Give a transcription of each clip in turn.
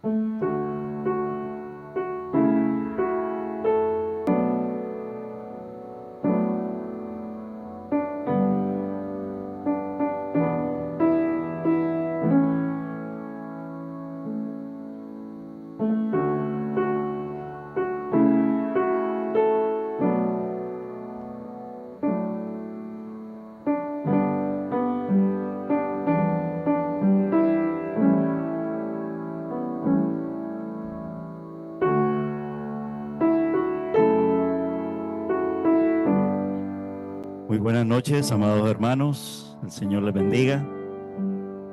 Muy buenas noches, amados hermanos. El Señor les bendiga.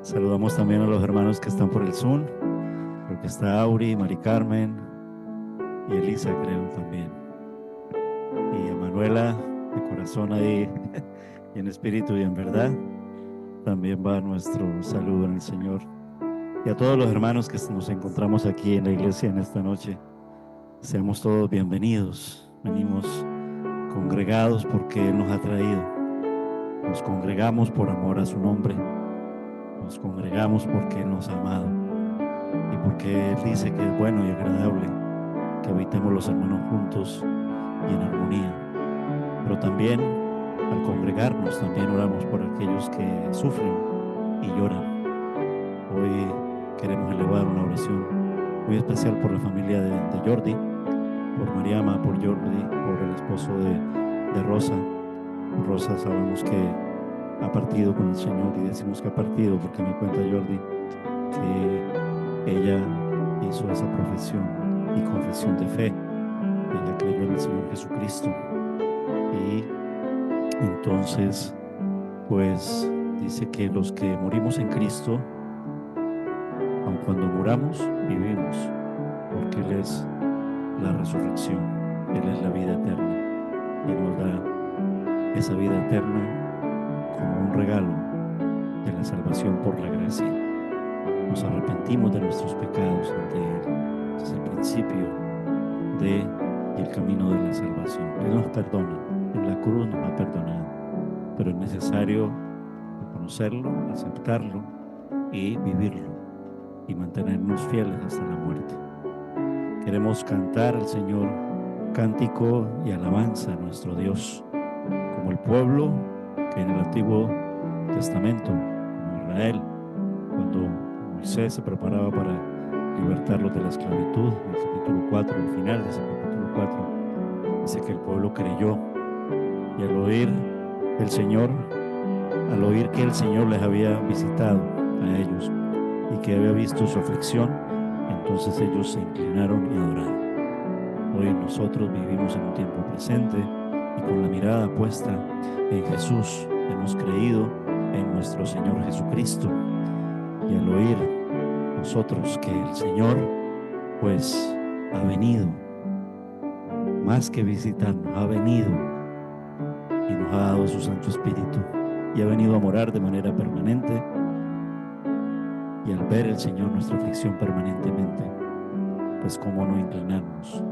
Saludamos también a los hermanos que están por el Zoom. Creo que está Auri, Mari Carmen y Elisa, creo también. Y a Manuela, de corazón ahí, y en espíritu y en verdad. También va nuestro saludo en el Señor. Y a todos los hermanos que nos encontramos aquí en la iglesia en esta noche. Seamos todos bienvenidos. Venimos congregados porque Él nos ha traído. Nos congregamos por amor a su nombre. Nos congregamos porque Él nos ha amado y porque Él dice que es bueno y agradable que habitemos los hermanos juntos y en armonía. Pero también al congregarnos también oramos por aquellos que sufren y lloran. Hoy queremos elevar una oración muy especial por la familia de Jordi, por Mariama, por Jordi, por el esposo de Rosa. Rosa sabemos que ha partido con el Señor y decimos que ha partido porque me cuenta Jordi que ella hizo esa profesión y confesión de fe. Ella creyó en el Señor Jesucristo y entonces pues dice que los que morimos en Cristo, aun cuando muramos, vivimos, porque Él es la resurrección, Él es la vida eterna y nos da esa vida eterna como un regalo de la salvación por la gracia. Nos arrepentimos de nuestros pecados ante Él. Es el principio y el camino de la salvación. Él nos perdona, en la cruz nos ha perdonado, pero es necesario reconocerlo, aceptarlo y vivirlo y mantenernos fieles hasta la muerte. Queremos cantar al Señor cántico y alabanza a nuestro Dios, como el pueblo que en el Antiguo Testamento, como Israel, cuando Moisés se preparaba para libertarlos de la esclavitud, en el capítulo 4, al final de ese capítulo 4, dice que el pueblo creyó y al oír que el Señor les había visitado a ellos y que había visto su aflicción, entonces ellos se inclinaron y adoraron. Hoy nosotros vivimos en un tiempo presente y con la mirada puesta en Jesús, hemos creído en nuestro Señor Jesucristo, y al oír nosotros que el Señor pues ha venido, más que visitarnos, ha venido y nos ha dado su Santo Espíritu y ha venido a morar de manera permanente, y al ver el Señor nuestra aflicción permanentemente, pues cómo no inclinarnos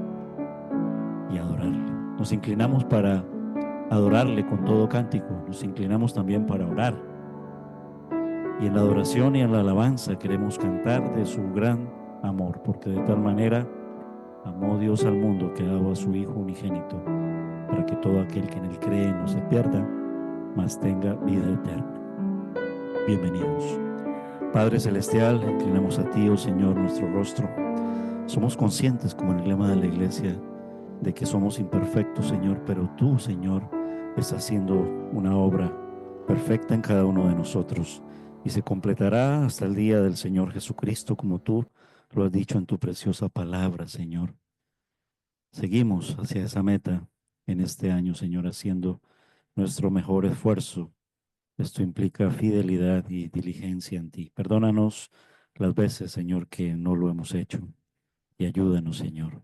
y adorarle. Nos inclinamos para adorarle con todo cántico, nos inclinamos también para orar, y en la adoración y en la alabanza queremos cantar de su gran amor, porque de tal manera amó Dios al mundo que ha dado a su Hijo unigénito, para que todo aquel que en él cree no se pierda, mas tenga vida eterna. Bienvenidos. Padre Celestial, inclinamos a ti, oh Señor, nuestro rostro. Somos conscientes, como en el lema de la iglesia, de que somos imperfectos, Señor, pero tú, Señor, estás haciendo una obra perfecta en cada uno de nosotros y se completará hasta el día del Señor Jesucristo, como tú lo has dicho en tu preciosa palabra, Señor. Seguimos hacia esa meta en este año, Señor, haciendo nuestro mejor esfuerzo. Esto implica fidelidad y diligencia en ti. Perdónanos las veces, Señor, que no lo hemos hecho, y ayúdanos, Señor.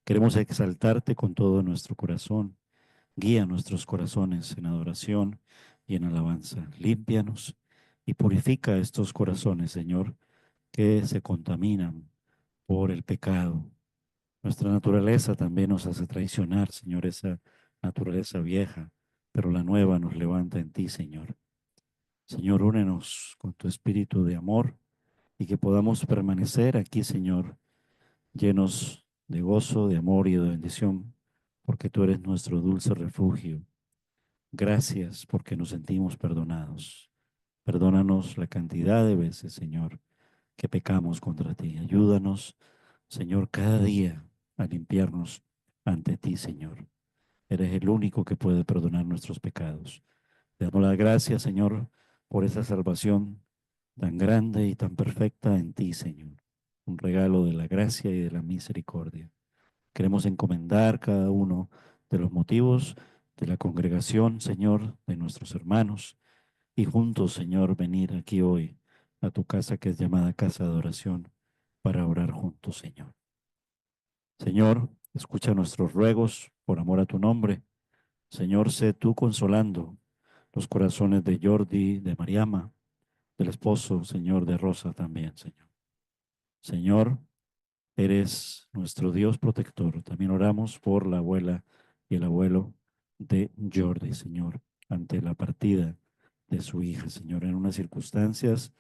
Queremos exaltarte con todo nuestro corazón. Guía nuestros corazones en adoración y en alabanza. Límpianos y purifica estos corazones, Señor, que se contaminan por el pecado. Nuestra naturaleza también nos hace traicionar, Señor, esa naturaleza vieja, pero la nueva nos levanta en ti, Señor. Señor, únenos con tu espíritu de amor y que podamos permanecer aquí, Señor, llenos de gozo, de amor y de bendición, porque tú eres nuestro dulce refugio. Gracias porque nos sentimos perdonados. Perdónanos la cantidad de veces, Señor, que pecamos contra ti. Ayúdanos, Señor, cada día a limpiarnos ante ti, Señor. Eres el único que puede perdonar nuestros pecados. Te damos las gracias, Señor, por esa salvación tan grande y tan perfecta en ti, Señor. Un regalo de la gracia y de la misericordia. Queremos encomendar cada uno de los motivos de la congregación, Señor, de nuestros hermanos, y juntos, Señor, venir aquí hoy a tu casa que es llamada casa de oración para orar juntos, Señor. Señor, escucha nuestros ruegos por amor a tu nombre. Señor, sé tú consolando los corazones de Jordi, de Mariama, del esposo, Señor, de Rosa también, Señor. Señor, eres nuestro Dios protector. También oramos por la abuela y el abuelo de Jordi, Señor, ante la partida de su hija, Señor, en unas circunstancias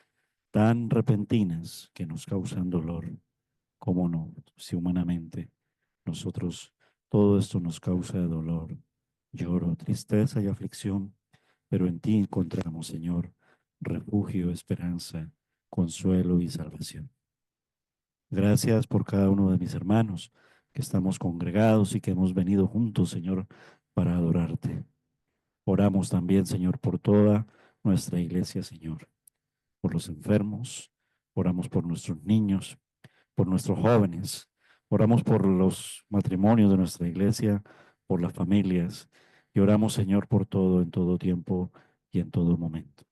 tan repentinas que nos causan dolor. ¿Cómo no? Si humanamente nosotros todo esto nos causa dolor, lloro, tristeza y aflicción, pero en ti encontramos, Señor, refugio, esperanza, consuelo y salvación. Gracias por cada uno de mis hermanos que estamos congregados y que hemos venido juntos, Señor, para adorarte. Oramos también, Señor, por toda nuestra iglesia, Señor, por los enfermos, oramos por nuestros niños, por nuestros jóvenes, oramos por los matrimonios de nuestra iglesia, por las familias, y oramos, Señor, por todo, en todo tiempo y en todo momento.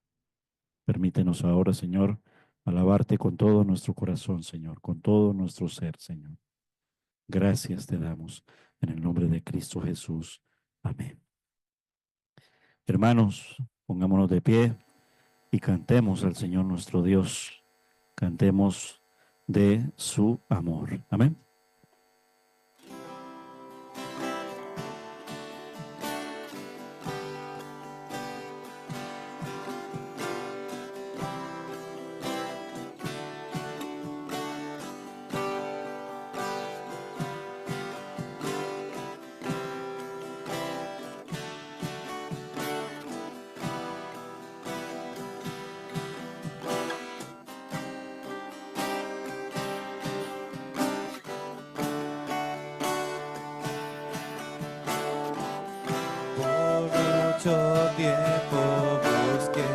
Permítenos ahora, Señor, alabarte con todo nuestro corazón, Señor, con todo nuestro ser, Señor. Gracias te damos en el nombre de Cristo Jesús. Amén. Hermanos, pongámonos de pie y cantemos al Señor nuestro Dios. Cantemos de su amor. Amén. Mucho tiempo busqué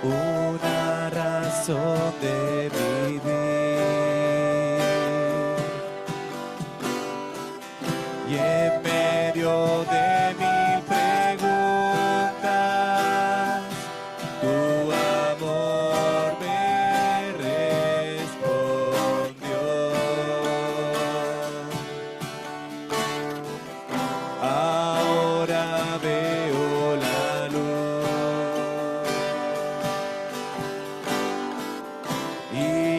una razón de vivir, y en medio de mil preguntas tu amor me respondió. Ahora veo la luz y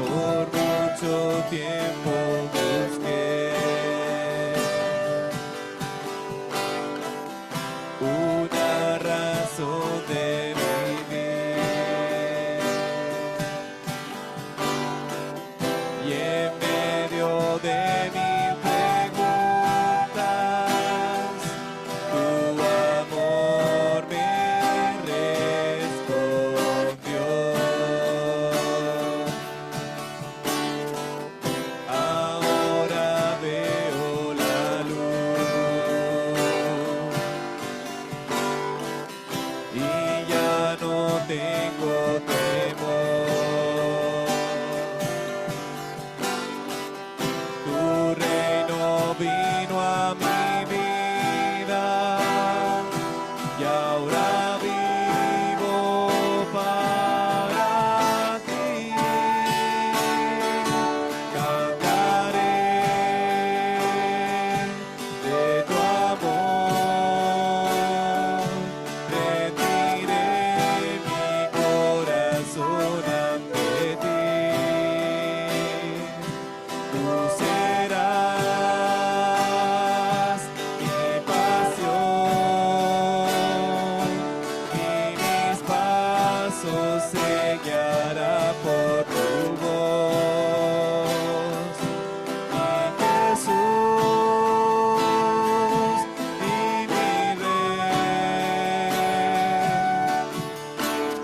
por mucho tiempo busqué una razón de vivir, y en medio de mil preguntas tu amor me respondió. Ahora veo la luz y ya no tengo temor. Tu reino vino a mi vida y ahora vivo para ti. Cantaré de tu amor, rendiré mi corazón ante ti. Tú serás mi pasión y mis pasos se guiará por tu voz. Mi Jesús y mi Rey,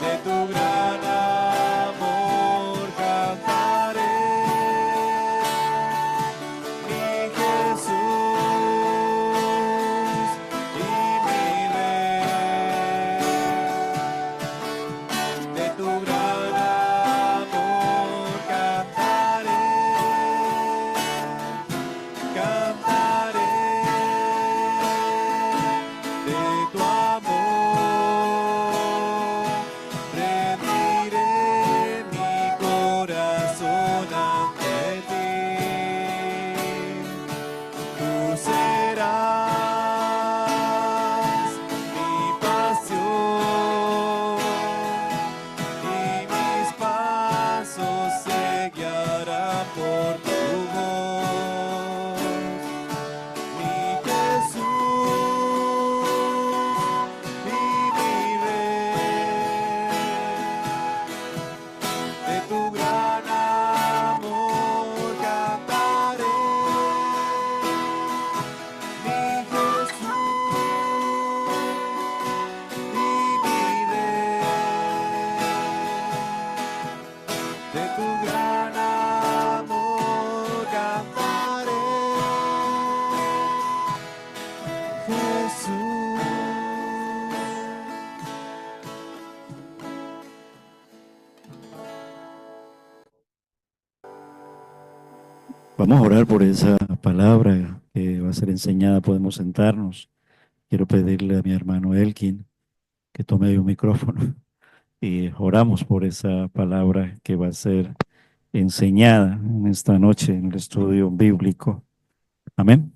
de tu gran amor cantaré. Mi Jesús y mi Rey, de tu gran amor cantaré, cantaré de tu amor, rendiré mi corazón ante ti. Tú serás mi pasión y mis pasos se guiarán por tu voz. Mi Jesús y mi Rey, de tu gran amor cantaré. Mi Jesús y mi Rey, de tu gran amor cantaré. Jesús. Vamos a orar por esa palabra que va a ser enseñada. Podemos sentarnos. Quiero pedirle a mi hermano Elkin que tome un micrófono y oramos por esa palabra que va a ser enseñada en esta noche en el estudio bíblico. Amén.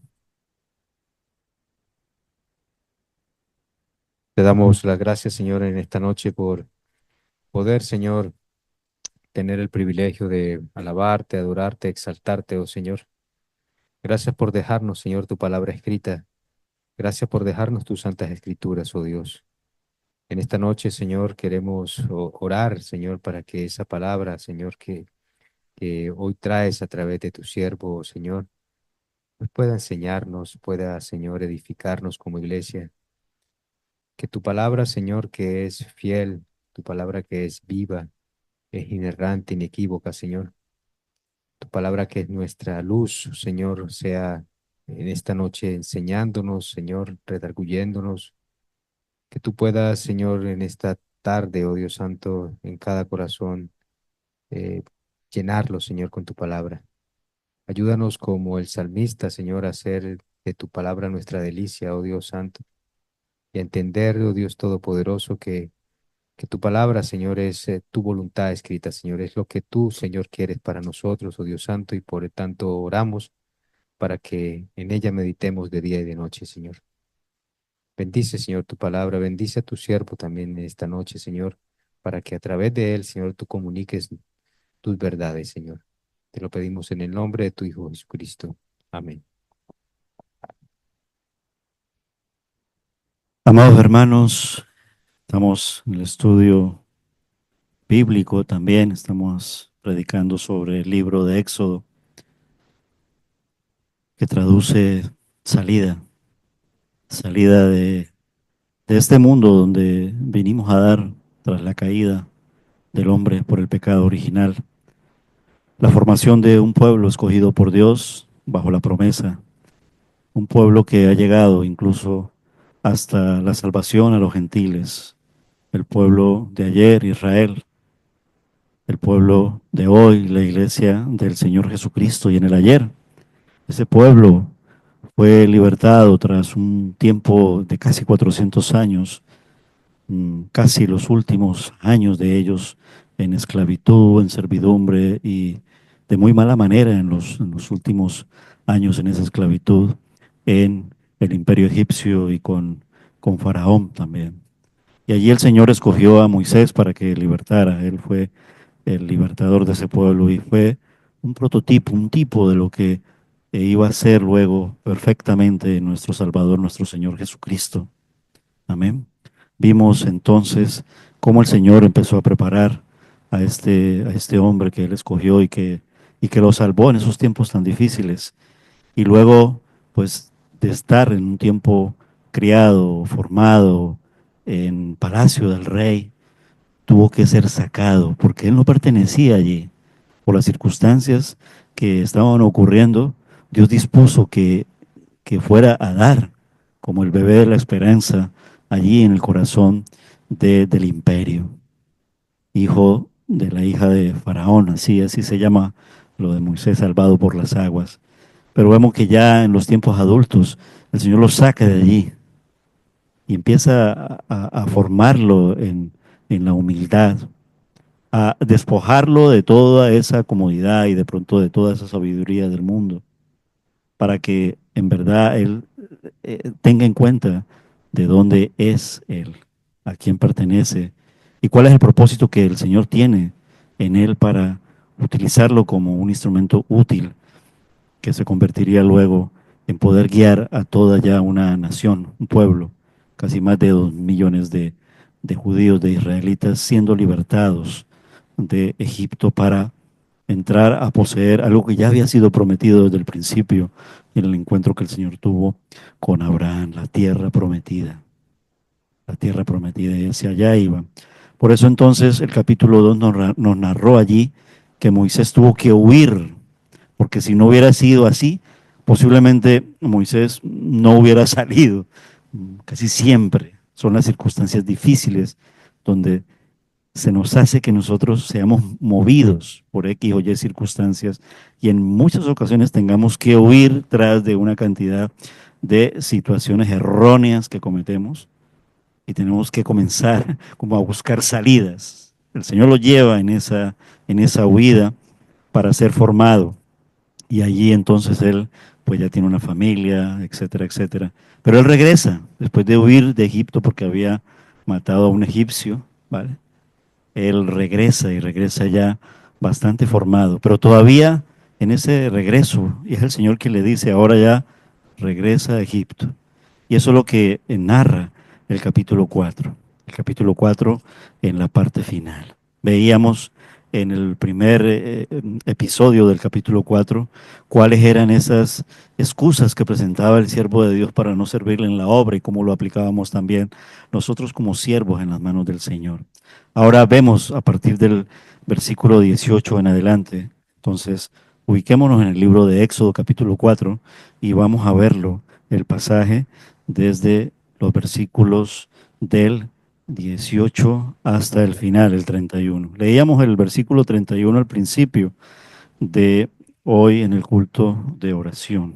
Te damos las gracias, Señor, en esta noche por poder, Señor, tener el privilegio de alabarte, adorarte, exaltarte, oh Señor. Gracias por dejarnos, Señor, tu palabra escrita. Gracias por dejarnos tus santas escrituras, oh Dios. En esta noche, Señor, queremos orar, Señor, para que esa palabra, Señor, que hoy traes a través de tu siervo, oh Señor, pues pueda enseñarnos, pueda, Señor, edificarnos como iglesia. Que tu palabra, Señor, que es fiel, tu palabra que es viva, es inerrante, inequívoca, Señor. Tu palabra que es nuestra luz, Señor, sea en esta noche enseñándonos, Señor, redarguyéndonos. Que tú puedas, Señor, en esta tarde, oh Dios Santo, en cada corazón, eh, llenarlo, Señor, con tu palabra. Ayúdanos como el salmista, Señor, a hacer de tu palabra nuestra delicia, oh Dios Santo, y a entender, oh Dios Todopoderoso, que tu palabra, Señor, es tu voluntad escrita, Señor, es lo que tú, Señor, quieres para nosotros, oh Dios Santo, y por tanto oramos para que en ella meditemos de día y de noche, Señor. Bendice, Señor, tu palabra, bendice a tu siervo también en esta noche, Señor, para que a través de él, Señor, tú comuniques tus verdades, Señor. Te lo pedimos en el nombre de tu Hijo Jesucristo. Amén. Amados hermanos, estamos en el estudio bíblico también, estamos predicando sobre el libro de Éxodo, que traduce salida, salida de este mundo donde vinimos a dar tras la caída del hombre por el pecado original, la formación de un pueblo escogido por Dios bajo la promesa, un pueblo que ha llegado incluso hasta la salvación a los gentiles, el pueblo de ayer, Israel, el pueblo de hoy, la iglesia del Señor Jesucristo. Y en el ayer, ese pueblo fue libertado tras un tiempo de casi 400 años, casi los últimos años de ellos en esclavitud, en servidumbre y de muy mala manera en los últimos años en esa esclavitud en el imperio egipcio y con Faraón también. Y allí el Señor escogió a Moisés para que libertara. Él fue el libertador de ese pueblo y fue un prototipo, un tipo de lo que iba a ser luego perfectamente nuestro Salvador, nuestro Señor Jesucristo. Amén. Vimos entonces cómo el Señor empezó a preparar a este hombre que él escogió y que lo salvó en esos tiempos tan difíciles. Y luego, pues, de estar en un tiempo criado, formado en palacio del rey, tuvo que ser sacado porque él no pertenecía allí. Por las circunstancias que estaban ocurriendo, Dios dispuso que fuera a dar como el bebé de la esperanza allí en el corazón del imperio. Hijo de la hija de Faraón, así se llama lo de Moisés salvado por las aguas. Pero vemos que ya en los tiempos adultos el Señor lo saca de allí y empieza a formarlo en la humildad, a despojarlo de toda esa comodidad y de pronto de toda esa sabiduría del mundo, para que en verdad él tenga en cuenta de dónde es él, a quién pertenece y cuál es el propósito que el Señor tiene en él para utilizarlo como un instrumento útil que se convertiría luego en poder guiar a toda ya una nación, un pueblo, casi más de 2 millones de judíos, de israelitas, siendo libertados de Egipto para entrar a poseer algo que ya había sido prometido desde el principio en el encuentro que el Señor tuvo con Abraham, la tierra prometida, y hacia allá iba. Por eso entonces el capítulo 2 nos narró allí que Moisés tuvo que huir, porque si no hubiera sido así, posiblemente Moisés no hubiera salido. Casi siempre son las circunstancias difíciles donde se nos hace que nosotros seamos movidos por X o Y circunstancias y en muchas ocasiones tengamos que huir tras de una cantidad de situaciones erróneas que cometemos y tenemos que comenzar como a buscar salidas. El Señor lo lleva en esa huida para ser formado y allí entonces él pues ya tiene una familia, etcétera, etcétera. Pero él regresa después de huir de Egipto porque había matado a un egipcio, ¿vale? Él regresa y regresa ya bastante formado, pero todavía en ese regreso, y es el Señor quien le dice, ahora ya regresa a Egipto. Y eso es lo que narra el capítulo 4. El capítulo 4 en la parte final. Veíamos en el primer episodio del capítulo 4 cuáles eran esas excusas que presentaba el siervo de Dios para no servirle en la obra y cómo lo aplicábamos también nosotros como siervos en las manos del Señor. Ahora vemos a partir del versículo 18 en adelante. Entonces, ubiquémonos en el libro de Éxodo capítulo 4 y vamos a verlo, el pasaje desde los versículos del 18 hasta el final, el 31. Leíamos el versículo 31 al principio de hoy en el culto de oración.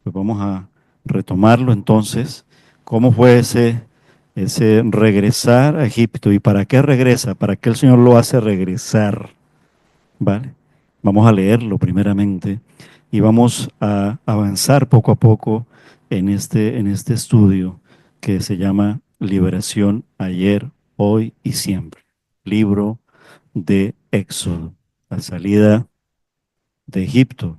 Pues vamos a retomarlo entonces. ¿Cómo fue ese regresar a Egipto? ¿Y para qué regresa? ¿Para qué el Señor lo hace regresar? ¿Vale? Vamos a leerlo primeramente y vamos a avanzar poco a poco en este estudio que se llama Liberación ayer, hoy y siempre. Libro de Éxodo. la salida de Egipto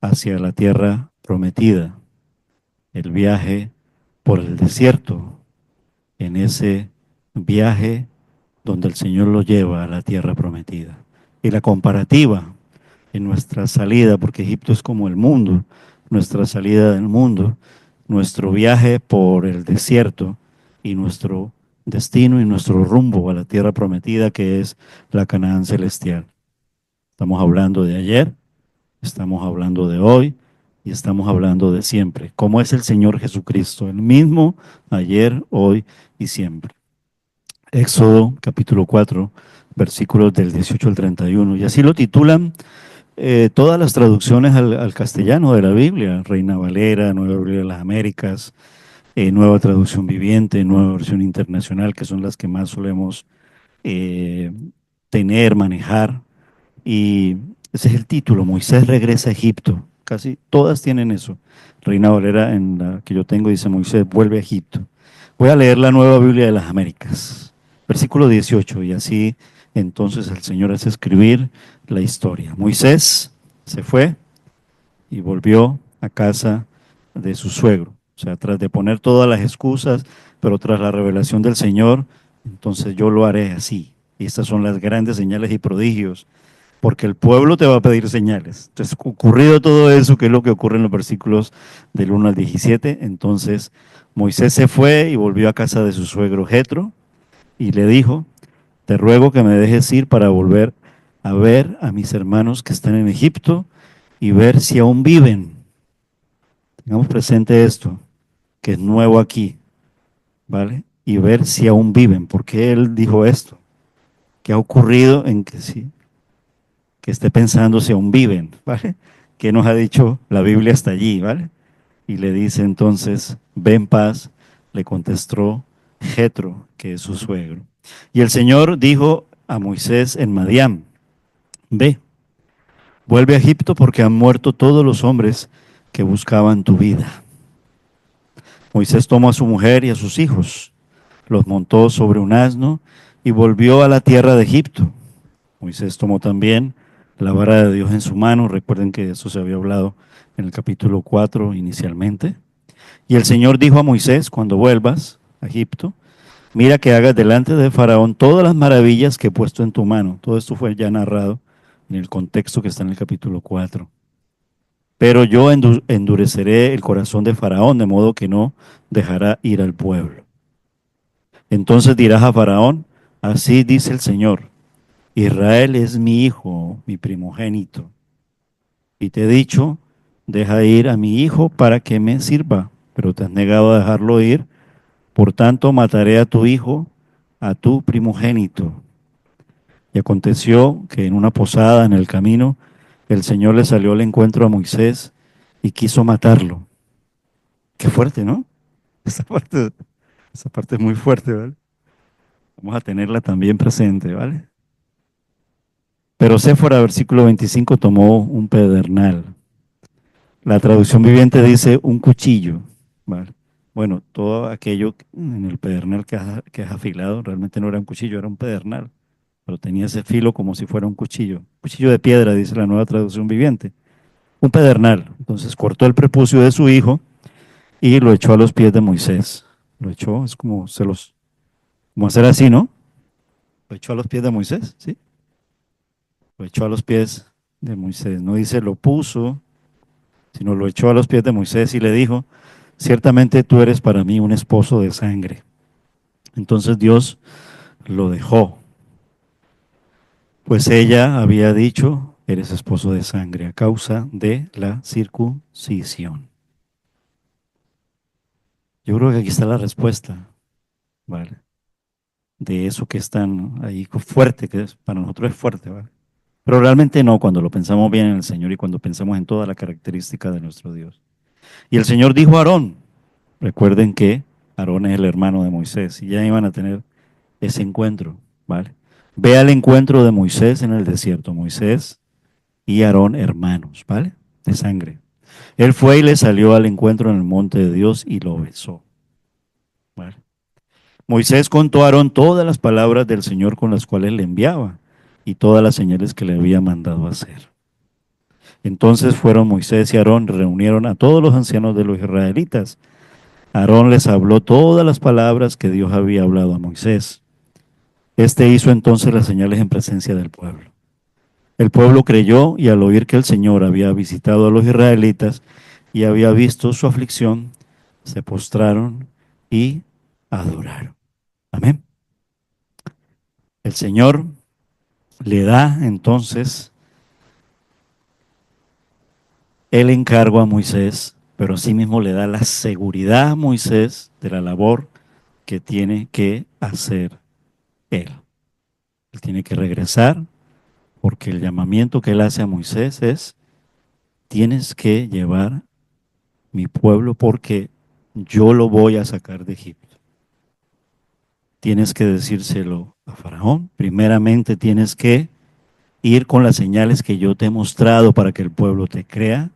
hacia la tierra prometida, el viaje por el desierto, en ese viaje donde el Señor lo lleva a la tierra prometida. Y la comparativa en nuestra salida, porque Egipto es como el mundo, nuestra salida del mundo, nuestro viaje por el desierto y nuestro destino y nuestro rumbo a la tierra prometida que es la Canaán celestial. Estamos hablando de ayer, estamos hablando de hoy y estamos hablando de siempre. ¿Cómo es el Señor Jesucristo? El mismo ayer, hoy y siempre. Éxodo capítulo 4, versículos del 18 al 31. Y así lo titulan todas las traducciones al castellano de la Biblia. Reina Valera, Nueva Biblia de las Américas, Nueva Traducción Viviente, Nueva Versión Internacional, que son las que más solemos eh, tener, manejar. Y ese es el título, Moisés regresa a Egipto. Casi todas tienen eso. Reina Valera, en la que yo tengo, dice Moisés vuelve a Egipto. Voy a leer la Nueva Biblia de las Américas, versículo 18, y así entonces el Señor hace escribir la historia. Moisés se fue y volvió a casa de su suegro. O sea, tras de poner todas las excusas, pero tras la revelación del Señor, entonces yo lo haré así. Y estas son las grandes señales y prodigios porque el pueblo te va a pedir señales. Entonces, ocurrido todo eso, que es lo que ocurre en los versículos del 1 al 17, entonces Moisés se fue y volvió a casa de su suegro Jetro y le dijo, te ruego que me dejes ir para volver a ver a mis hermanos que están en Egipto y ver si aún viven. Tengamos presente esto, que es nuevo aquí, ¿vale? Y ver si aún viven. ¿Por qué él dijo esto? ¿Qué ha ocurrido en que sí? Que esté pensando si aún viven, ¿vale? ¿Qué nos ha dicho la Biblia hasta allí, ¿vale? Y le dice entonces, ve en paz, le contestó Jetro, que es su suegro. Y el Señor dijo a Moisés en Madián, ve, vuelve a Egipto porque han muerto todos los hombres que buscaban tu vida. Moisés tomó a su mujer y a sus hijos, los montó sobre un asno y volvió a la tierra de Egipto. Moisés tomó también la vara de Dios en su mano. Recuerden que eso se había hablado en el capítulo 4 inicialmente. Y el Señor dijo a Moisés, cuando vuelvas a Egipto, mira que hagas delante de Faraón todas las maravillas que he puesto en tu mano. Todo esto fue ya narrado en el contexto que está en el capítulo 4. Pero yo endureceré el corazón de Faraón, de modo que no dejará ir al pueblo. Entonces dirás a Faraón, así dice el Señor, Israel es mi hijo, mi primogénito. Y te he dicho, deja ir a mi hijo para que me sirva, pero te has negado a dejarlo ir. Por tanto, mataré a tu hijo, a tu primogénito. Y aconteció que en una posada en el camino, el Señor le salió al encuentro a Moisés y quiso matarlo. Qué fuerte, ¿no? Esa parte es muy fuerte, ¿vale? Vamos a tenerla también presente, ¿vale? Pero Séfora, versículo 25, tomó un pedernal. La traducción viviente dice un cuchillo, ¿vale? Bueno, todo aquello en el pedernal que has afilado realmente no era un cuchillo, era un pedernal, pero tenía ese filo como si fuera un cuchillo. Cuchillo de piedra, dice la nueva traducción viviente. Un pedernal. Entonces cortó el prepucio de su hijo y lo echó a los pies de Moisés. Lo echó, es como como hacer así, ¿no? Lo echó a los pies de Moisés, ¿sí? Lo echó a los pies de Moisés. No dice lo puso, sino lo echó a los pies de Moisés y le dijo, ciertamente tú eres para mí un esposo de sangre. Entonces Dios lo dejó, pues ella había dicho, eres esposo de sangre a causa de la circuncisión. Yo creo que aquí está la respuesta, ¿vale? De eso que es tan ahí fuerte, que para nosotros es fuerte, ¿vale? Pero realmente no, cuando lo pensamos bien en el Señor y cuando pensamos en toda la característica de nuestro Dios. Y el Señor dijo a Aarón, recuerden que Aarón es el hermano de Moisés y ya iban a tener ese encuentro, ¿vale? Ve al encuentro de Moisés en el desierto, Moisés y Aarón hermanos, ¿vale? De sangre. Él fue y le salió al encuentro en el monte de Dios y lo besó, ¿vale? Moisés contó a Aarón todas las palabras del Señor con las cuales le enviaba y todas las señales que le había mandado hacer. Entonces fueron Moisés y Aarón, reunieron a todos los ancianos de los israelitas. Aarón les habló todas las palabras que Dios había hablado a Moisés. Este hizo entonces las señales en presencia del pueblo. El pueblo creyó y al oír que el Señor había visitado a los israelitas y había visto su aflicción, se postraron y adoraron. Amén. El Señor le da entonces el encargo a Moisés, pero asimismo le da la seguridad a Moisés de la labor que tiene que hacer él. Él tiene que regresar porque el llamamiento que él hace a Moisés es: tienes que llevar mi pueblo porque yo lo voy a sacar de Egipto. Tienes que decírselo a Faraón. Primeramente tienes que ir con las señales que yo te he mostrado para que el pueblo te crea.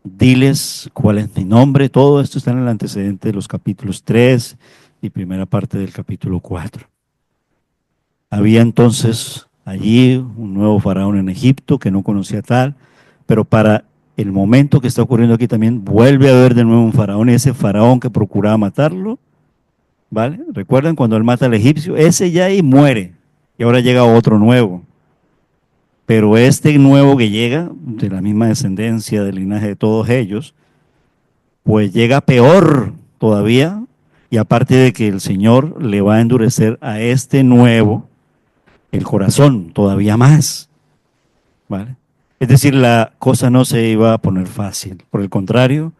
Diles cuál es mi nombre. Todo esto está en el antecedente de los capítulos 3 y primera parte del capítulo 4. Había entonces allí un nuevo faraón en Egipto que no conocía tal, pero para el momento que está ocurriendo aquí también vuelve a haber de nuevo un faraón, y ese faraón que procuraba matarlo, ¿vale? ¿Recuerdan cuando él mata al egipcio? Ese ya ahí muere y ahora llega otro nuevo. Pero este nuevo que llega, de la misma descendencia, del linaje de todos ellos, pues llega peor todavía, y aparte de que el Señor le va a endurecer a este nuevo el corazón todavía más, ¿vale? Es decir, la cosa no se iba a poner fácil, por el contrario,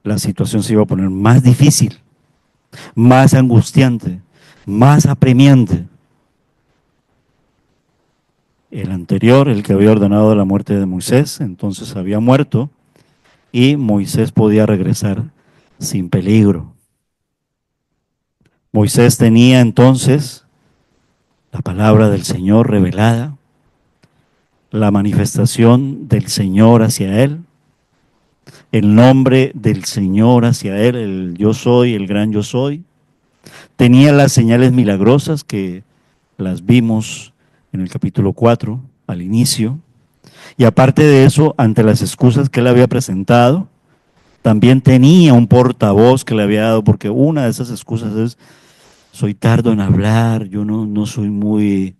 la situación se iba a poner más difícil, más angustiante, más apremiante. El anterior, el que había ordenado la muerte de Moisés, entonces había muerto y Moisés podía regresar sin peligro. Moisés tenía entonces la palabra del Señor revelada, la manifestación del Señor hacia él, el nombre del Señor hacia él, el yo soy, el gran yo soy. Tenía las señales milagrosas que las vimos en el capítulo 4 al inicio. Y aparte de eso, ante las excusas que él había presentado, también tenía un portavoz que le había dado, porque una de esas excusas es: soy tardo en hablar, yo no soy muy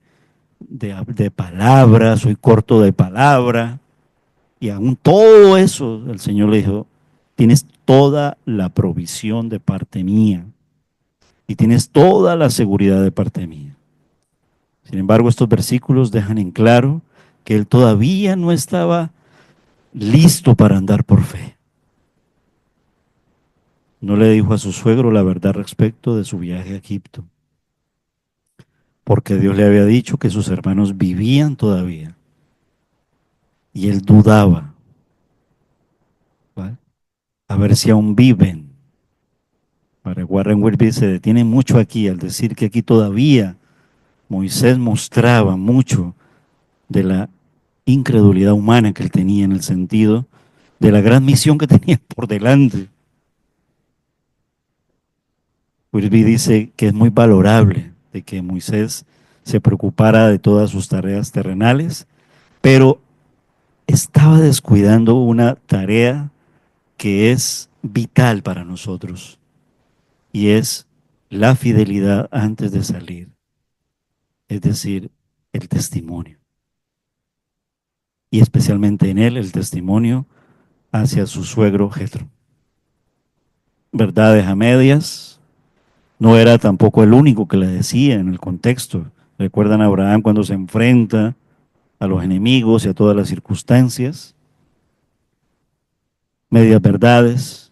de palabra, soy corto de palabra. Y aún todo eso, el Señor le dijo: tienes toda la provisión de parte mía y tienes toda la seguridad de parte mía. Sin embargo, estos versículos dejan en claro que él todavía no estaba listo para andar por fe. No le dijo a su suegro la verdad respecto de su viaje a Egipto, porque Dios le había dicho que sus hermanos vivían todavía y él dudaba, ¿vale?, a ver si aún viven. Para Warren Wilby se detiene mucho aquí al decir que aquí todavía Moisés mostraba mucho de la incredulidad humana que él tenía, en el sentido de la gran misión que tenía por delante. Wilby dice que es muy valorable de que Moisés se preocupara de todas sus tareas terrenales, pero estaba descuidando una tarea que es vital para nosotros, y es la fidelidad antes de salir, es decir, el testimonio. Y especialmente en él, el testimonio hacia su suegro Jetro. Verdades a medias, no era tampoco el único que le decía en el contexto. ¿Recuerdan a Abraham cuando se enfrenta a los enemigos y a todas las circunstancias? Medias verdades: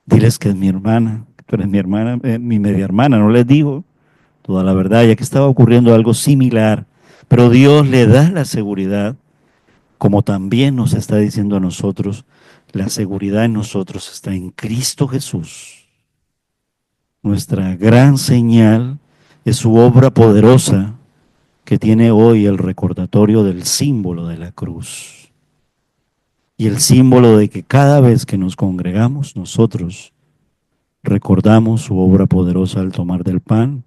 diles que es mi hermana, que tú eres mi hermana, mi media hermana, no les digo toda la verdad, ya que estaba ocurriendo algo similar, pero Dios le da la seguridad, como también nos está diciendo a nosotros: la seguridad en nosotros está en Cristo Jesús. Nuestra gran señal es su obra poderosa, que tiene hoy el recordatorio del símbolo de la cruz. Y el símbolo de que cada vez que nos congregamos, nosotros recordamos su obra poderosa al tomar del pan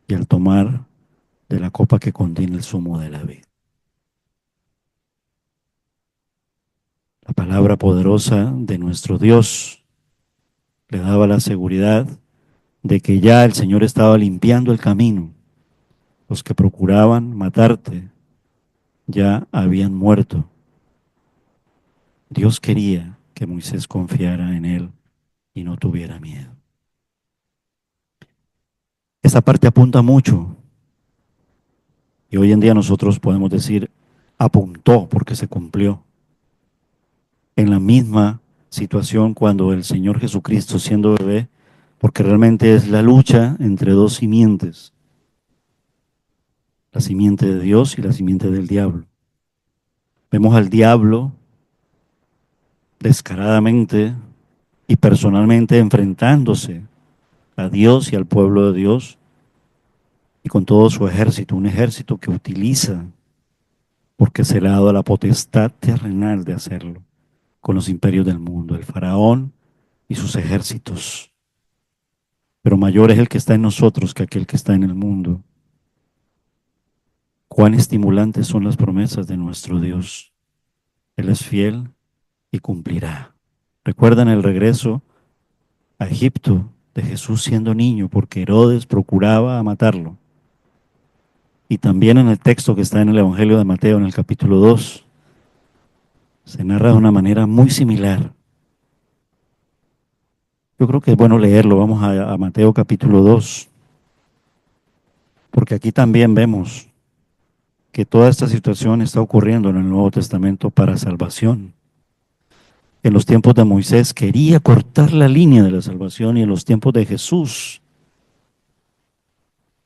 y al tomar de la copa que contiene el zumo de la vida. La palabra poderosa de nuestro Dios le daba la seguridad de que ya el Señor estaba limpiando el camino. Los que procuraban matarte ya habían muerto. Dios quería que Moisés confiara en él y no tuviera miedo. Esa parte apunta mucho y hoy en día nosotros podemos decir apuntó porque se cumplió. En la misma situación cuando el Señor Jesucristo siendo bebé, porque realmente es la lucha entre dos simientes, la simiente de Dios y la simiente del diablo. Vemos al diablo descaradamente y personalmente enfrentándose a Dios y al pueblo de Dios y con todo su ejército, un ejército que utiliza porque se le ha dado la potestad terrenal de hacerlo con los imperios del mundo, el faraón y sus ejércitos. Pero mayor es el que está en nosotros que aquel que está en el mundo. Cuán estimulantes son las promesas de nuestro Dios. Él es fiel y cumplirá. ¿Recuerdan el regreso a Egipto de Jesús siendo niño porque Herodes procuraba matarlo? Y también en el texto que está en el Evangelio de Mateo en el capítulo 2, se narra de una manera muy similar. Yo creo que es bueno leerlo. Vamos a Mateo capítulo 2, porque aquí también vemos que toda esta situación está ocurriendo en el Nuevo Testamento para salvación. En los tiempos de Moisés quería cortar la línea de la salvación y en los tiempos de Jesús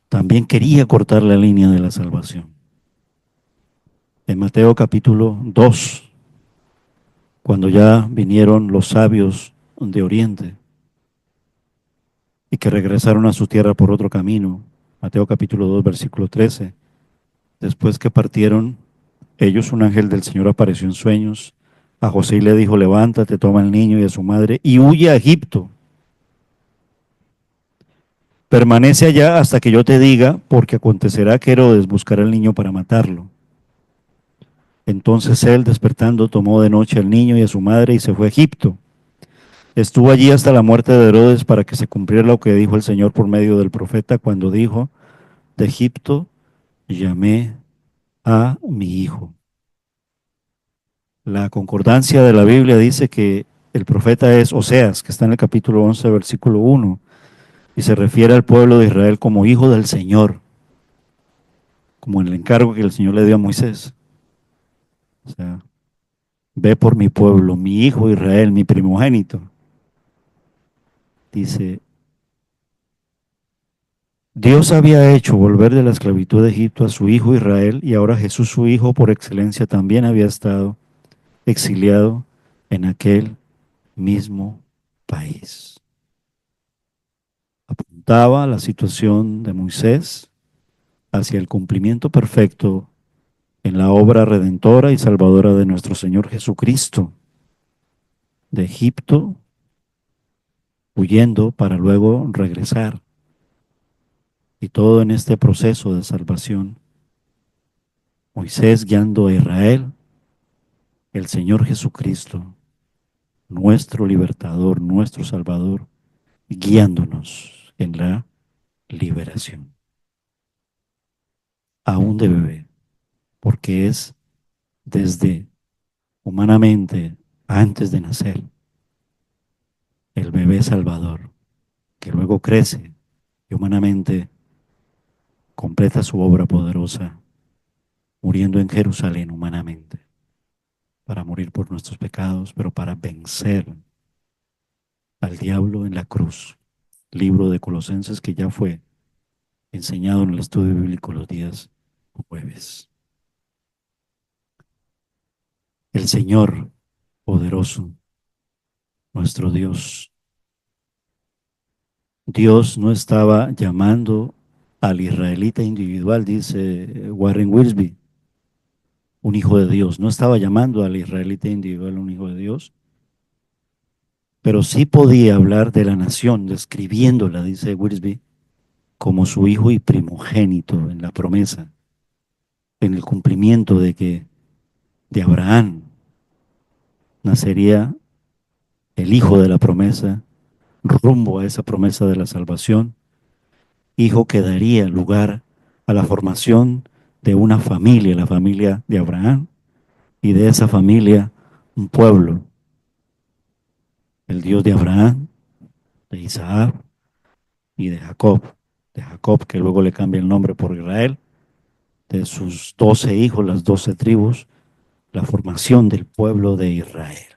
también quería cortar la línea de la salvación. En Mateo capítulo 2, cuando ya vinieron los sabios de Oriente y que regresaron a su tierra por otro camino, Mateo capítulo 2, versículo 13, después que partieron ellos, un ángel del Señor apareció en sueños a José y le dijo, levántate, toma al niño y a su madre y huye a Egipto. Permanece allá hasta que yo te diga, porque acontecerá que Herodes buscará al niño para matarlo. Entonces él, despertando, tomó de noche al niño y a su madre y se fue a Egipto. Estuvo allí hasta la muerte de Herodes para que se cumpliera lo que dijo el Señor por medio del profeta cuando dijo, de Egipto llamé a mi hijo. La concordancia de la Biblia dice que el profeta es Oseas, que está en el capítulo 11, versículo 1, y se refiere al pueblo de Israel como hijo del Señor, como en el encargo que el Señor le dio a Moisés. O sea, ve por mi pueblo, mi hijo Israel, mi primogénito. Dice, Dios había hecho volver de la esclavitud de Egipto a su hijo Israel y ahora Jesús su hijo por excelencia también había estado exiliado en aquel mismo país. Apuntaba la situación de Moisés hacia el cumplimiento perfecto en la obra redentora y salvadora de nuestro Señor Jesucristo, de Egipto, huyendo para luego regresar. Y todo en este proceso de salvación. Moisés guiando a Israel, el Señor Jesucristo, nuestro libertador, nuestro salvador, guiándonos en la liberación. Aún de bebé, porque es desde humanamente antes de nacer el bebé salvador, que luego crece y humanamente completa su obra poderosa, muriendo en Jerusalén humanamente, para morir por nuestros pecados, pero para vencer al diablo en la cruz. Libro de Colosenses que ya fue enseñado en el estudio bíblico los días jueves. El Señor poderoso, nuestro Dios. Dios no estaba llamando al israelita individual, dice Warren Wiersbe, un hijo de Dios. No estaba llamando al israelita individual un hijo de Dios, pero sí podía hablar de la nación, describiéndola, dice Wiersbe, como su hijo y primogénito en la promesa, en el cumplimiento de que de Abraham nacería el hijo de la promesa, rumbo a esa promesa de la salvación, hijo que daría lugar a la formación de una familia, la familia de Abraham, y de esa familia un pueblo, el Dios de Abraham, de Isaac y de Jacob que luego le cambia el nombre por Israel, de sus 12 hijos, las 12 tribus, la formación del pueblo de Israel.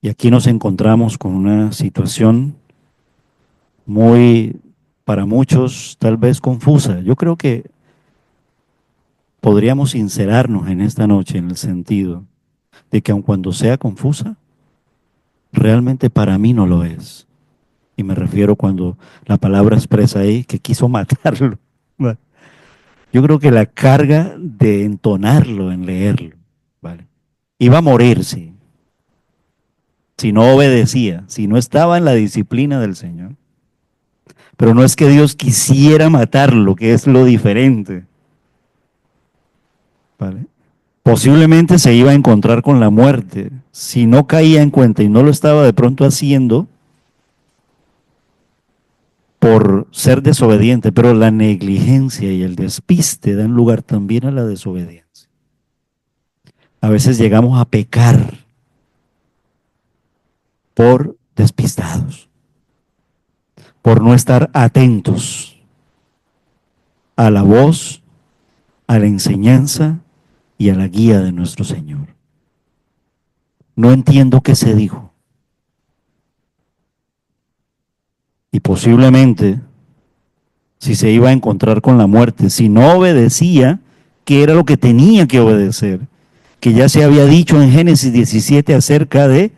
Y aquí nos encontramos con una situación muy, para muchos, tal vez confusa. Yo creo que podríamos sincerarnos en esta noche en el sentido de que aun cuando sea confusa, realmente para mí no lo es. Y me refiero cuando la palabra expresa ahí que quiso matarlo. Yo creo que la carga de entonarlo en leerlo, ¿vale? Iba a morir, sí, si no obedecía, si no estaba en la disciplina del Señor. Pero no es que Dios quisiera matarlo, que es lo diferente, ¿vale? Posiblemente se iba a encontrar con la muerte si no caía en cuenta y no lo estaba de pronto haciendo por ser desobediente, pero la negligencia y el despiste dan lugar también a la desobediencia. A veces llegamos a pecar por despistados, por no estar atentos a la voz, a la enseñanza y a la guía de nuestro Señor. No entiendo qué se dijo. Y posiblemente, si se iba a encontrar con la muerte, si no obedecía, ¿qué era lo que tenía que obedecer? Que ya se había dicho en Génesis 17 acerca de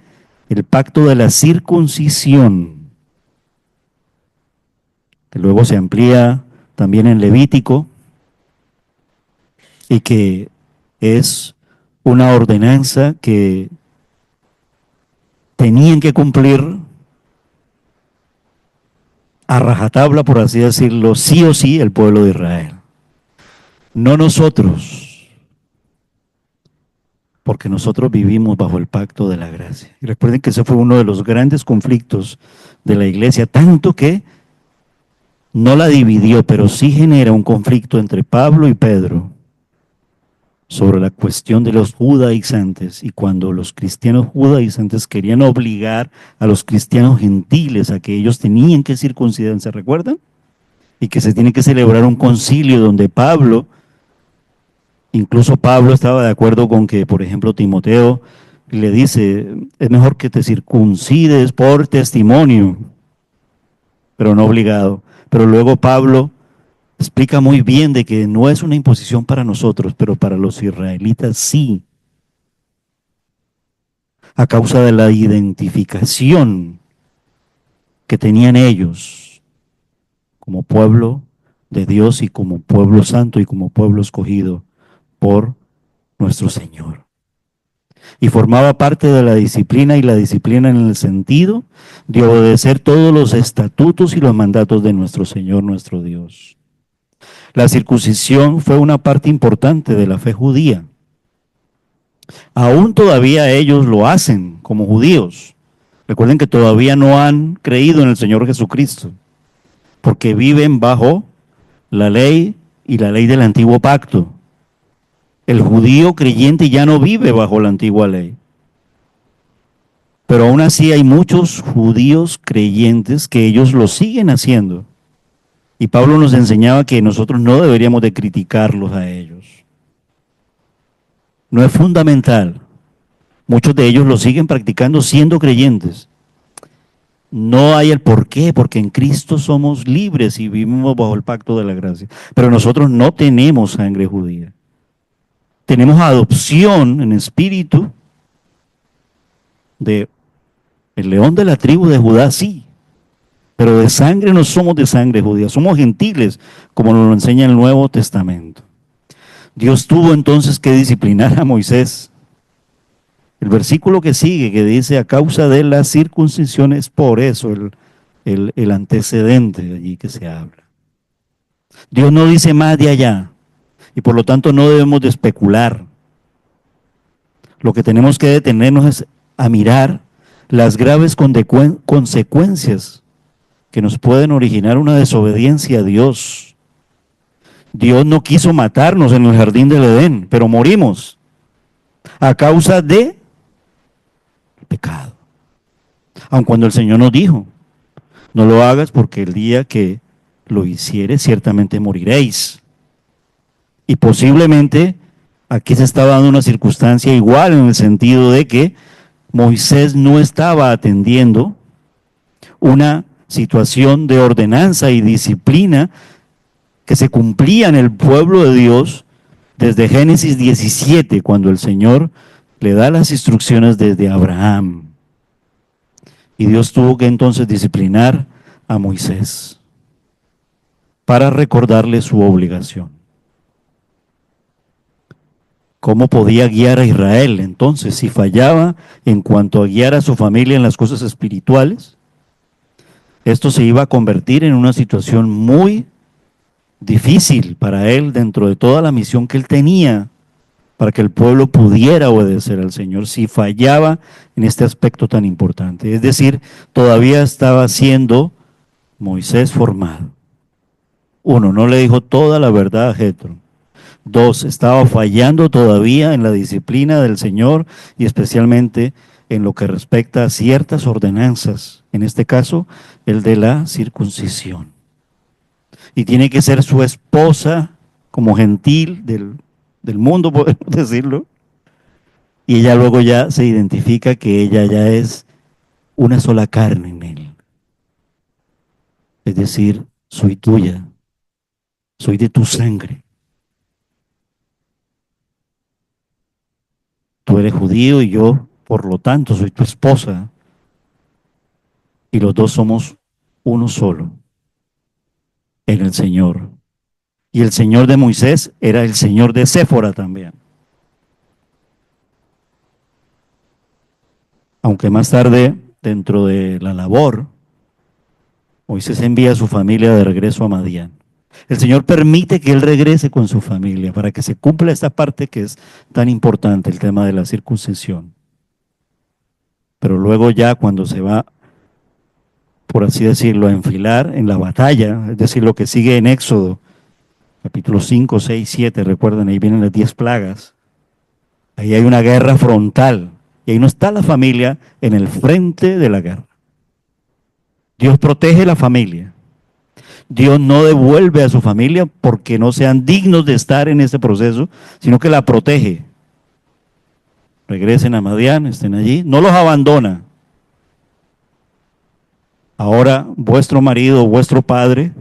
el pacto de la circuncisión, que luego se amplía también en Levítico, y que es una ordenanza que tenían que cumplir a rajatabla, por así decirlo, sí o sí, el pueblo de Israel. No nosotros, porque nosotros vivimos bajo el pacto de la gracia. Y recuerden que ese fue uno de los grandes conflictos de la iglesia, tanto que no la dividió, pero sí genera un conflicto entre Pablo y Pedro sobre la cuestión de los judaizantes, y cuando los cristianos judaizantes querían obligar a los cristianos gentiles a que ellos tenían que circuncidar, ¿se recuerdan? Y que se tiene que celebrar un concilio donde Pablo, incluso Pablo estaba de acuerdo con que, por ejemplo, Timoteo le dice, es mejor que te circuncides por testimonio, pero no obligado. Pero luego Pablo explica muy bien de que no es una imposición para nosotros, pero para los israelitas sí, a causa de la identificación que tenían ellos como pueblo de Dios y como pueblo santo y como pueblo escogido por nuestro Señor. Y formaba parte de la disciplina, y la disciplina en el sentido de obedecer todos los estatutos y los mandatos de nuestro Señor, nuestro Dios. La circuncisión fue una parte importante de la fe judía. Aún todavía ellos lo hacen como judíos. Recuerden que todavía no han creído en el Señor Jesucristo, porque viven bajo la ley y la ley del antiguo pacto. El judío creyente ya no vive bajo la antigua ley. Pero aún así hay muchos judíos creyentes que ellos lo siguen haciendo. Y Pablo nos enseñaba que nosotros no deberíamos de criticarlos a ellos. No es fundamental. Muchos de ellos lo siguen practicando siendo creyentes. No hay el por qué, porque en Cristo somos libres y vivimos bajo el pacto de la gracia. Pero nosotros no tenemos sangre judía. Tenemos adopción en espíritu de el león de la tribu de Judá, sí. Pero de sangre no somos de sangre judía, somos gentiles, como nos lo enseña el Nuevo Testamento. Dios tuvo entonces que disciplinar a Moisés. El versículo que sigue, que dice, a causa de la circuncisión, es por eso, el antecedente de allí que se habla. Dios no dice más de allá y por lo tanto no debemos de especular. Lo que tenemos que detenernos es a mirar las graves consecuencias que nos pueden originar una desobediencia a Dios. Dios no quiso matarnos en el jardín del Edén, pero morimos a causa de pecado. Aun cuando el Señor nos dijo, no lo hagas porque el día que lo hicieres ciertamente moriréis. Y posiblemente aquí se estaba dando una circunstancia igual en el sentido de que Moisés no estaba atendiendo una situación de ordenanza y disciplina que se cumplía en el pueblo de Dios desde Génesis 17, cuando el Señor le da las instrucciones desde Abraham. Y Dios tuvo que entonces disciplinar a Moisés para recordarle su obligación. ¿Cómo podía guiar a Israel entonces si fallaba en cuanto a guiar a su familia en las cosas espirituales? Esto se iba a convertir en una situación muy difícil para él dentro de toda la misión que él tenía para que el pueblo pudiera obedecer al Señor si fallaba en este aspecto tan importante. Es decir, todavía estaba siendo Moisés formado. Uno, no le dijo toda la verdad a Jetro. Dos, estaba fallando todavía en la disciplina del Señor y especialmente en lo que respecta a ciertas ordenanzas, en este caso, el de la circuncisión. Y tiene que ser su esposa como gentil del mundo, podemos decirlo, y ella luego ya se identifica que ella ya es una sola carne en él. Es decir, soy tuya, soy de tu sangre. Tú eres judío y yo, por lo tanto, soy tu esposa. Y los dos somos uno solo en el Señor. Y el Señor de Moisés era el Señor de Séfora también. Aunque más tarde, dentro de la labor, Moisés envía a su familia de regreso a Madián. El Señor permite que él regrese con su familia para que se cumpla esta parte que es tan importante, el tema de la circuncisión. Pero luego ya cuando se va, por así decirlo, a enfilar en la batalla, es decir, lo que sigue en Éxodo, capítulos 5, 6, 7, recuerden, ahí vienen las 10 plagas. Ahí hay una guerra frontal y ahí no está la familia en el frente de la guerra. Dios protege la familia. Dios no devuelve a su familia porque no sean dignos de estar en ese proceso, sino que la protege. Regresen a Madián, estén allí, no los abandona. Ahora vuestro marido, vuestro padre,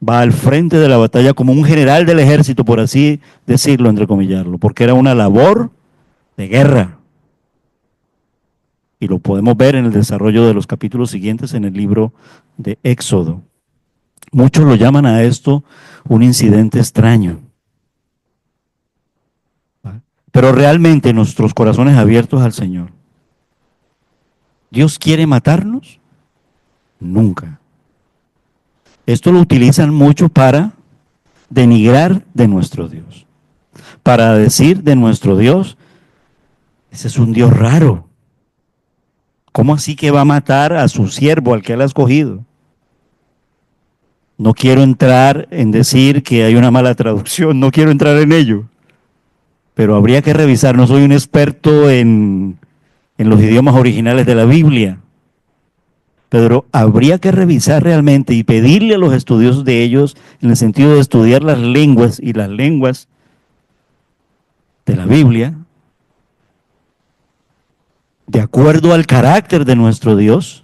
va al frente de la batalla como un general del ejército, por así decirlo, entrecomillarlo, porque era una labor de guerra. Y lo podemos ver en el desarrollo de los capítulos siguientes en el libro de Éxodo. Muchos lo llaman a esto un incidente extraño. Pero realmente nuestros corazones abiertos al Señor. ¿Dios quiere matarnos? Nunca. Esto lo utilizan mucho para denigrar de nuestro Dios. Para decir de nuestro Dios, ese es un Dios raro. ¿Cómo así que va a matar a su siervo, al que él ha escogido? No quiero entrar en decir que hay una mala traducción, no quiero entrar en ello. Pero habría que revisar, no soy un experto en los idiomas originales de la Biblia. Pero habría que revisar realmente y pedirle a los estudiosos de ellos, en el sentido de estudiar las lenguas y las lenguas de la Biblia, de acuerdo al carácter de nuestro Dios,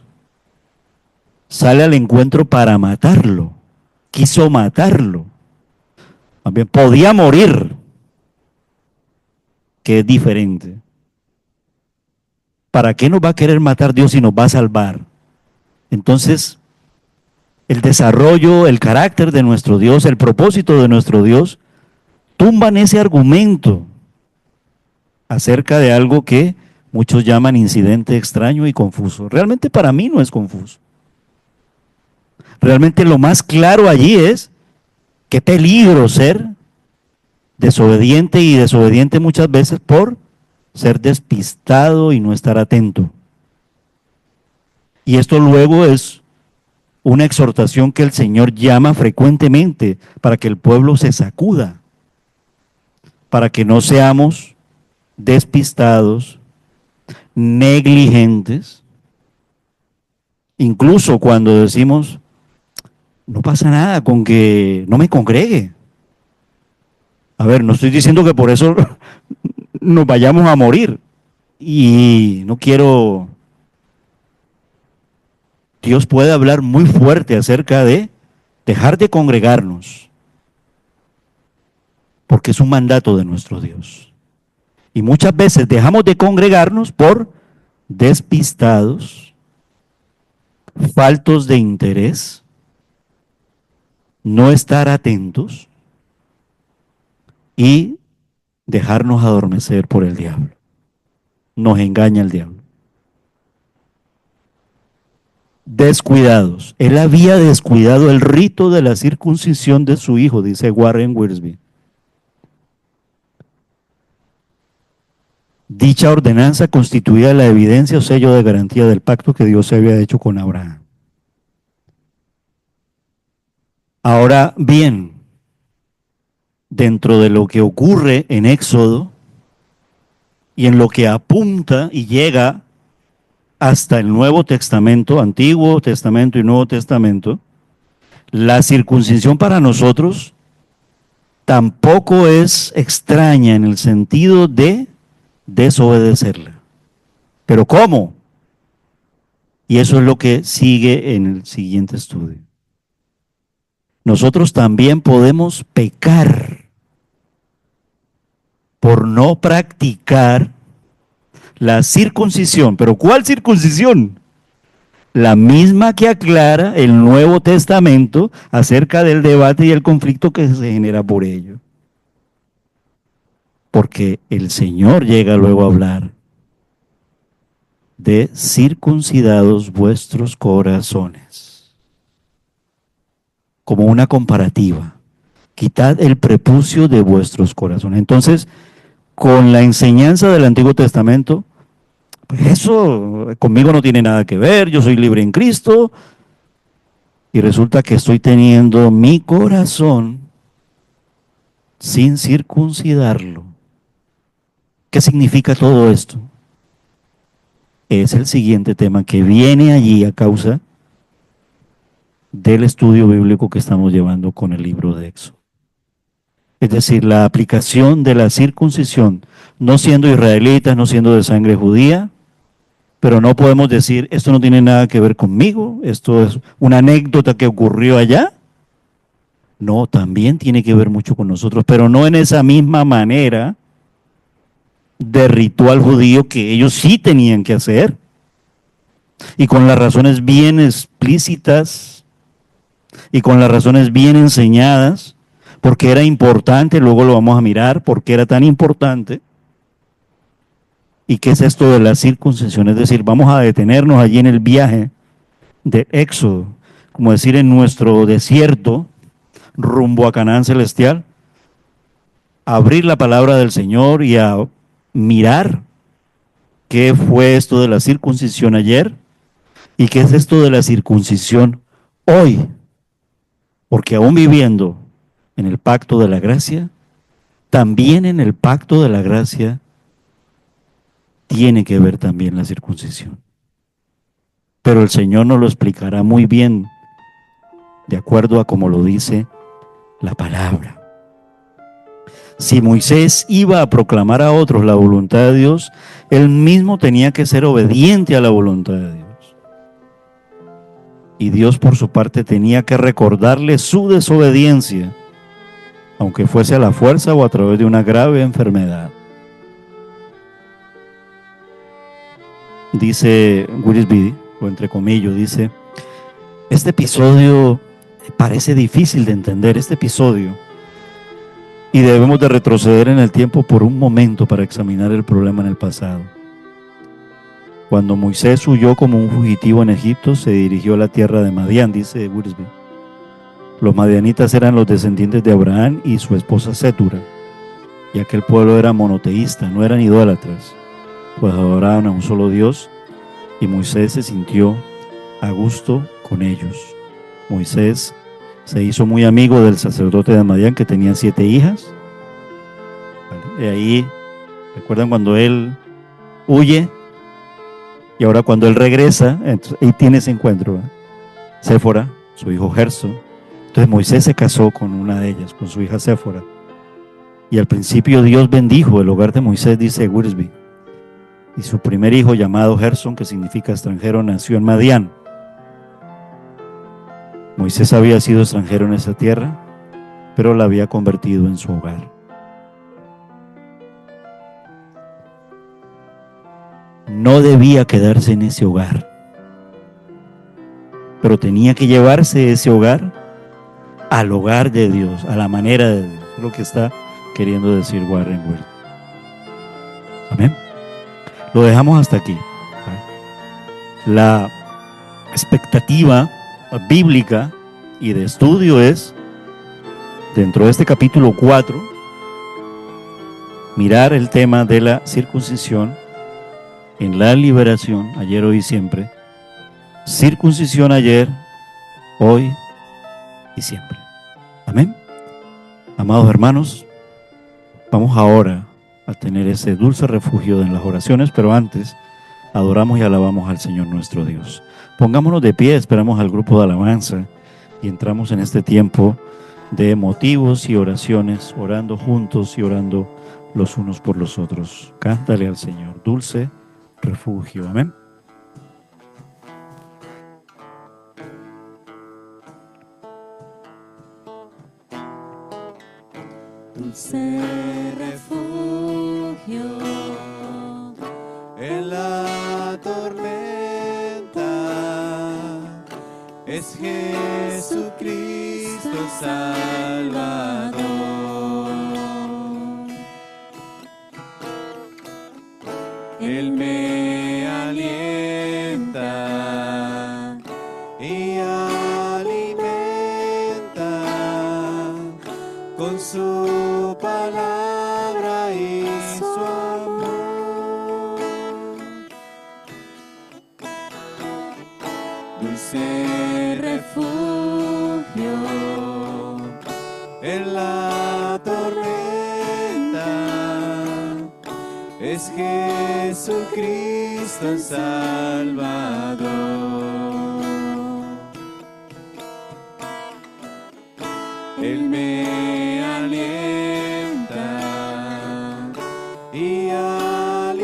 sale al encuentro para matarlo. Quiso matarlo. También podía morir, que es diferente. ¿Para qué nos va a querer matar Dios si nos va a salvar? Entonces, el desarrollo, el carácter de nuestro Dios, el propósito de nuestro Dios, tumban ese argumento acerca de algo que muchos llaman incidente extraño y confuso. Realmente para mí no es confuso. Realmente lo más claro allí es qué peligro ser desobediente, y desobediente muchas veces por ser despistado y no estar atento. Y esto luego es una exhortación que el Señor llama frecuentemente para que el pueblo se sacuda, para que no seamos despistados, negligentes, incluso cuando decimos, no pasa nada con que no me congregue. A ver, no estoy diciendo que por eso nos vayamos a morir. Y no quiero... Dios puede hablar muy fuerte acerca de dejar de congregarnos, porque es un mandato de nuestro Dios. Y muchas veces dejamos de congregarnos por despistados, faltos de interés, no estar atentos y dejarnos adormecer por el diablo. Nos engaña el diablo. Descuidados. Él había descuidado el rito de la circuncisión de su hijo, dice Warren Wiersbe. Dicha ordenanza constituía la evidencia o sello de garantía del pacto que Dios se había hecho con Abraham. Ahora bien, dentro de lo que ocurre en Éxodo y en lo que apunta y llega hasta el Nuevo Testamento, Antiguo Testamento y Nuevo Testamento, la circuncisión para nosotros tampoco es extraña en el sentido de desobedecerla. ¿Pero cómo? Y eso es lo que sigue en el siguiente estudio. Nosotros también podemos pecar por no practicar la circuncisión. ¿Pero cuál circuncisión? La misma que aclara el Nuevo Testamento acerca del debate y el conflicto que se genera por ello. Porque el Señor llega luego a hablar de circuncidados vuestros corazones, como una comparativa. Quitad el prepucio de vuestros corazones. Entonces, con la enseñanza del Antiguo Testamento, pues eso conmigo no tiene nada que ver, yo soy libre en Cristo, y resulta que estoy teniendo mi corazón sin circuncidarlo. ¿Qué significa todo esto? Es el siguiente tema que viene allí a causa del estudio bíblico que estamos llevando con el libro de Éxodo. Es decir, la aplicación de la circuncisión, no siendo israelitas, no siendo de sangre judía, pero no podemos decir, esto no tiene nada que ver conmigo, esto es una anécdota que ocurrió allá. No, también tiene que ver mucho con nosotros, pero no en esa misma manera de ritual judío que ellos sí tenían que hacer, y con las razones bien explícitas y con las razones bien enseñadas, porque era importante, luego lo vamos a mirar, porque era tan importante. ¿Y qué es esto de la circuncisión? Es decir, vamos a detenernos allí en el viaje de Éxodo, como decir, en nuestro desierto, rumbo a Canaán celestial, abrir la palabra del Señor y a mirar qué fue esto de la circuncisión ayer y qué es esto de la circuncisión hoy. Porque aún viviendo en el pacto de la gracia, también en el pacto de la gracia tiene que ver también la circuncisión. Pero el Señor nos lo explicará muy bien, de acuerdo a como lo dice la palabra. Si Moisés iba a proclamar a otros la voluntad de Dios, él mismo tenía que ser obediente a la voluntad de Dios. Y Dios por su parte tenía que recordarle su desobediencia, aunque fuese a la fuerza o a través de una grave enfermedad. Dice Wiersbe, o entre comillas, dice, este episodio parece difícil de entender, este episodio, y debemos de retroceder en el tiempo por un momento para examinar el problema en el pasado. Cuando Moisés huyó como un fugitivo en Egipto, se dirigió a la tierra de Madián, dice Wiersbe. Los madianitas eran los descendientes de Abraham y su esposa Sétura, y aquel pueblo era monoteísta, no eran idólatras, pues adoraban a un solo Dios, y Moisés se sintió a gusto con ellos. Moisés se hizo muy amigo del sacerdote de Madián, que tenía 7 hijas. De ahí, ¿recuerdan cuando él huye? Y ahora cuando él regresa, ahí tiene ese encuentro, ¿verdad? Séfora, su hijo Gerson. Entonces Moisés se casó con una de ellas, con su hija Séfora. Y al principio Dios bendijo el hogar de Moisés, dice Wiersbe. Y su primer hijo, llamado Gerson, que significa extranjero, nació en Madián. Moisés había sido extranjero en esa tierra, pero la había convertido en su hogar. No debía quedarse en ese hogar, pero tenía que llevarse ese hogar al hogar de Dios, a la manera de Dios. Es lo que está queriendo decir Warren Wiersbe. Amén. Lo dejamos hasta aquí. La expectativa bíblica y de estudio es, dentro de este capítulo 4, mirar el tema de la circuncisión en la liberación, ayer, hoy y siempre. Circuncisión ayer, hoy y siempre. Amén. Amados hermanos, vamos ahora a tener ese dulce refugio en las oraciones, pero antes adoramos y alabamos al Señor nuestro Dios. Pongámonos de pie, esperamos al grupo de alabanza y entramos en este tiempo de motivos y oraciones, orando juntos y orando los unos por los otros. Cántale al Señor, dulce refugio. Amén. Dulce refugio en la tormenta es Jesucristo Salvador. Él me alienta y alimenta con su palabra y su amor. Dulce refugio en la tormenta es Jesucristo el Salvador. Él me alienta y alimenta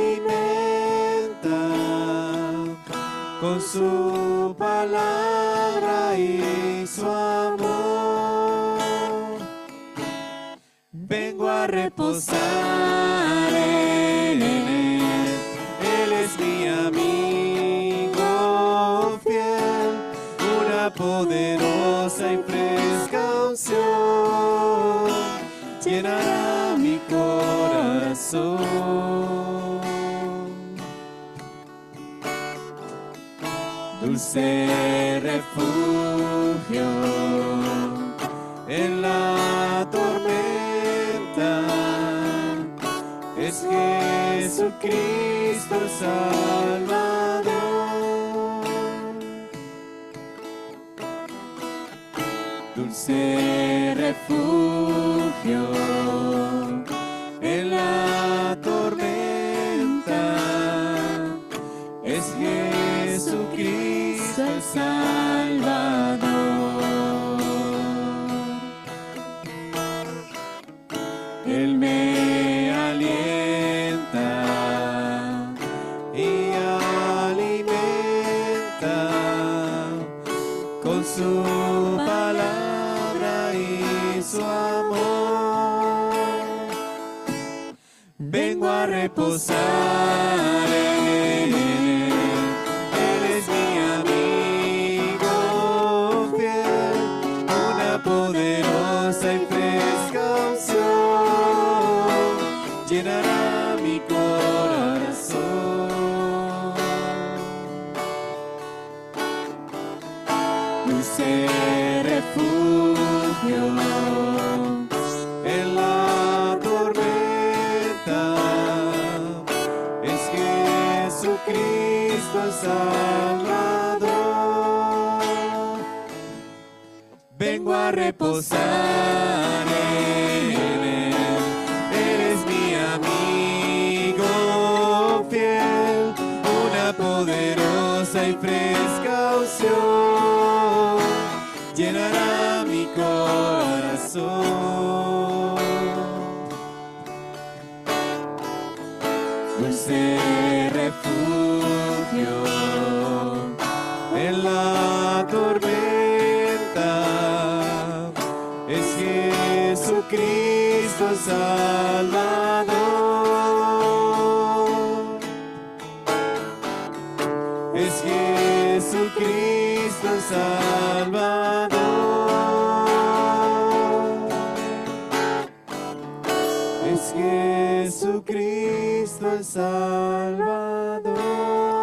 con su palabra y su amor. Vengo a reposar en Él, Él es mi amigo fiel, una poderosa y fresca unción llenará mi corazón. Dulce refugio en la tormenta es Jesucristo el Salvador. Dulce refugio en la tormenta es Jesucristo el Salvador. Él me alienta y alimenta con su palabra y su amor. Vengo a reposar en Él, Él es mi amigo fiel, una poderosa y fresca unción llenará mi corazón. Jesucristo el Salvador. Vengo a reposar en Él. Él es mi amigo fiel, una poderosa y fresca unción llenará mi corazón. Dulce refugio en la tormenta es Jesucristo el Salvador. Es Jesucristo el Salvador. Es Jesucristo el Salvador.